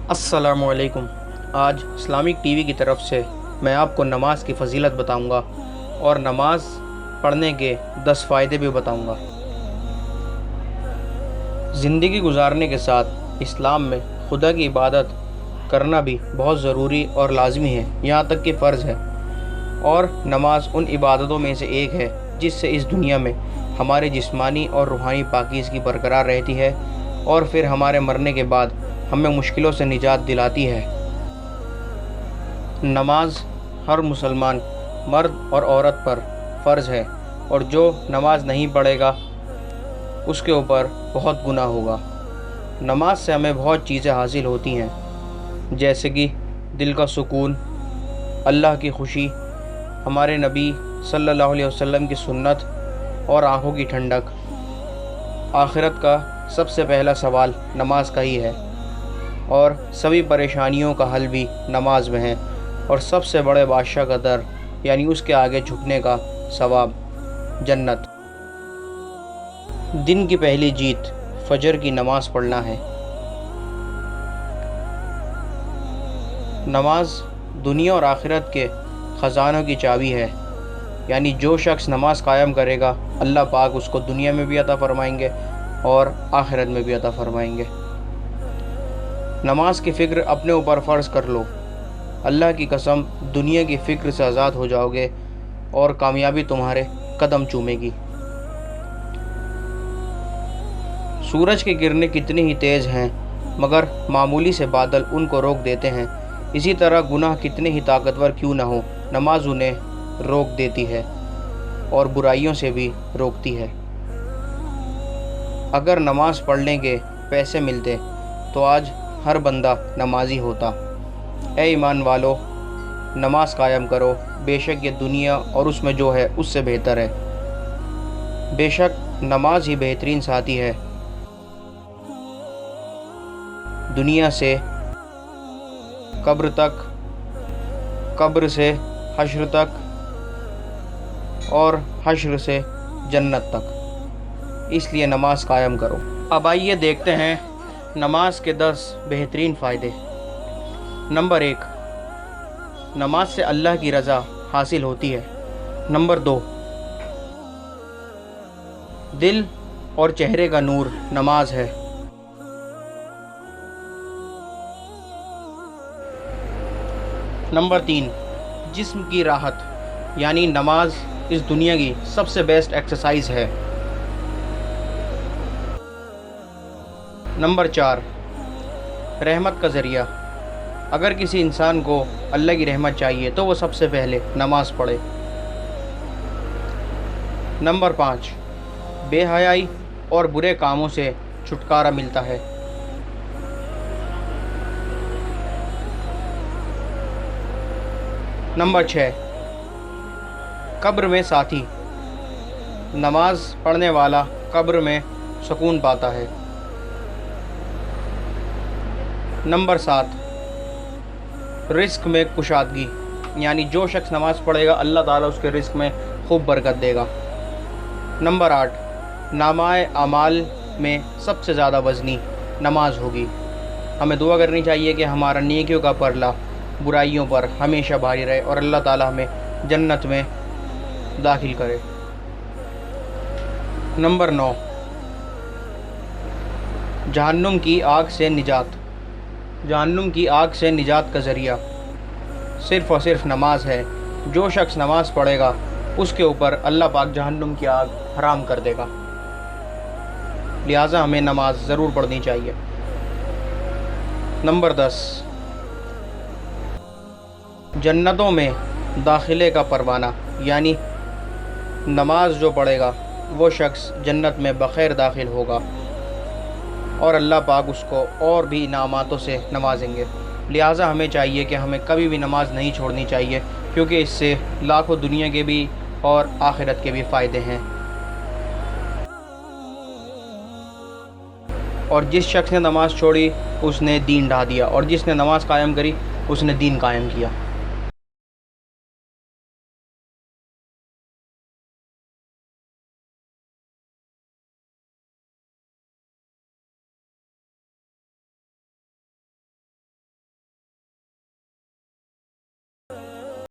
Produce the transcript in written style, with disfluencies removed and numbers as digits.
अस्सलामुअलैकुम। आज Islamic TV की तरफ से मैं आपको नमाज की फ़जीलत बताऊंगा और नमाज पढ़ने के 10 फ़ायदे भी बताऊंगा। ज़िंदगी गुजारने के साथ इस्लाम में खुदा की इबादत करना भी बहुत ज़रूरी और लाजमी है, यहाँ तक कि फ़र्ज़ है। और नमाज उन इबादतों में से एक है जिससे इस दुनिया में हमारे जिस्मानी और रूहानी पाकीज़गी बरकरार रहती है और फिर हमारे मरने के बाद हमें मुश्किलों से निजात दिलाती है। नमाज हर मुसलमान मर्द और औरत पर फ़र्ज़ है और जो नमाज नहीं पढ़ेगा उसके ऊपर बहुत गुनाह होगा। नमाज से हमें बहुत चीज़ें हासिल होती हैं, जैसे कि दिल का सुकून, अल्लाह की खुशी, हमारे नबी सल्लल्लाहु अलैहि वसल्लम की सुन्नत और आँखों की ठंडक। आखिरत का सबसे पहला सवाल नमाज का ही है और सभी परेशानियों का हल भी नमाज में है और सबसे बड़े बादशाह का दर यानी उसके आगे झुकने का सवाब जन्नत। दिन की पहली जीत फजर की नमाज पढ़ना है। नमाज दुनिया और आखिरत के ख़जानों की चाबी है, यानी जो शख्स नमाज कायम करेगा अल्लाह पाक उसको दुनिया में भी अता फ़रमाएंगे और आखिरत में भी अता फ़रमाएंगे। नमाज की फ़िक्र अपने ऊपर फ़र्ज़ कर लो, अल्लाह की कसम दुनिया की फ़िक्र से आज़ाद हो जाओगे और कामयाबी तुम्हारे कदम चूमेगी। सूरज की किरणें कितनी ही तेज़ हैं मगर मामूली से बादल उनको रोक देते हैं, इसी तरह गुनाह कितने ही ताकतवर क्यों ना हो, नमाज उन्हें रोक देती है और बुराइयों से भी रोकती है। अगर नमाज पढ़ने के पैसे मिलते तो आज हर बंदा नमाजी होता। ए ईमान वालो, नमाज कायम करो, बेशक ये दुनिया और उसमें जो है उससे बेहतर है। बेशक नमाज ही बेहतरीन साथी है, दुनिया से कब्र तक, कब्र से हश्र तक और हश्र से जन्नत तक। इसलिए नमाज कायम करो। अब आइए देखते हैं नमाज के 10 बेहतरीन फ़ायदे। नंबर 1, नमाज से अल्लाह की रज़ा हासिल होती है। नंबर 2, दिल और चेहरे का नूर नमाज है। नंबर 3, जिस्म की राहत, यानी नमाज इस दुनिया की सबसे बेस्ट एक्सरसाइज है। नंबर 4, रहमत का ज़रिया, अगर किसी इंसान को अल्लाह की रहमत चाहिए तो वो सबसे पहले नमाज पढ़े। नंबर 5, बेहयाई और बुरे कामों से छुटकारा मिलता है। नंबर 6, कब्र में साथी, नमाज पढ़ने वाला कब्र में सुकून पाता है। नंबर 7, रिस्क में कुशादगी, यानी जो शख्स नमाज पढ़ेगा अल्लाह ताला उसके रिस्क में खूब बरकत देगा। नंबर 8, नामाए अमाल में सबसे ज़्यादा वज़नी नमाज होगी। हमें दुआ करनी चाहिए कि हमारा नेकियों का परला बुराइयों पर हमेशा भारी रहे और अल्लाह ताला हमें जन्नत में दाखिल करे। नंबर 9, जहन्नुम की आग से निजात, जहन्नुम की आग से निजात का ज़रिया सिर्फ़ और सिर्फ नमाज है। जो शख्स नमाज पढ़ेगा उसके ऊपर अल्लाह पाक जहन्नुम की आग हराम कर देगा, लिहाजा हमें नमाज ज़रूर पढ़नी चाहिए। नंबर 10, जन्नतों में दाखिले का परवाना, यानी नमाज जो पढ़ेगा वो शख्स जन्नत में बख़ैर दाखिल होगा और अल्लाह पाक उसको और भी इनामातों से नवाजेंगे। लिहाजा हमें चाहिए कि हमें कभी भी नमाज नहीं छोड़नी चाहिए, क्योंकि इससे लाखों दुनिया के भी और आखिरत के भी फ़ायदे हैं। और जिस शख्स ने नमाज छोड़ी उसने दीन ढा दिया और जिसने नमाज कायम करी उसने दीन कायम किया।